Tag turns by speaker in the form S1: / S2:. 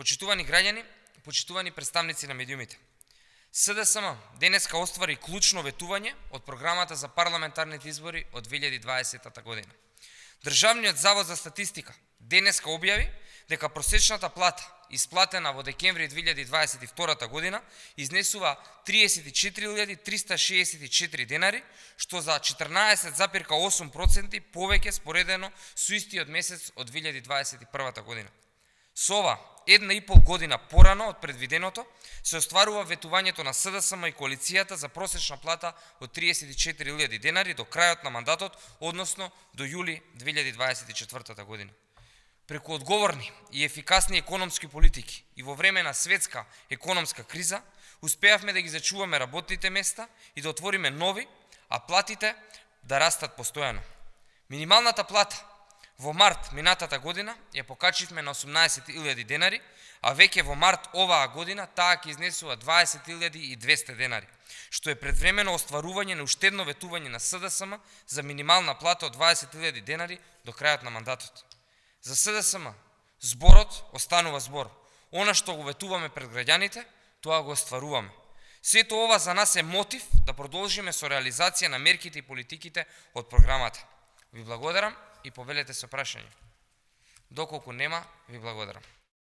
S1: Почитувани граѓани, почитувани представници на медиумите. СДСМ денеска оствари клучно ветување од програмата за парламентарните избори од 2020 година. Државниот завод за статистика денеска објави дека просечната плата исплатена во декември 2022 година изнесува 34.364 денари, што за 14,8% повеќе споредено со истиот месец од 2021 година. Со ова, 1,5 година порано од предвиденото, се остварува ветувањето на СДСМ и коалицијата за просечна плата од 34.000 денари до крајот на мандатот, односно до јули 2024 година. Преку одговорни и ефикасни економски политики и во време на светска економска криза, успеавме да ги зачуваме работните места и да отвориме нови, а платите да растат постојано. Минималната плата во март минатата година ја покачивме на 18.000 денари, а веќе во март оваа година таа ќе изнесува 20.200 денари, што е предвремено остварување на уштедно ветување на СДСМ за минимална плата од 20.000 денари до крајот на мандатот. За СДСМ зборот останува збор. Она што го ветуваме пред граѓаните, тоа го остваруваме. Сето ова за нас е мотив да продолжиме со реализација на мерките и политиките од програмата. Ви благодарам и повелете со прашање. Доколку нема, ви благодарам.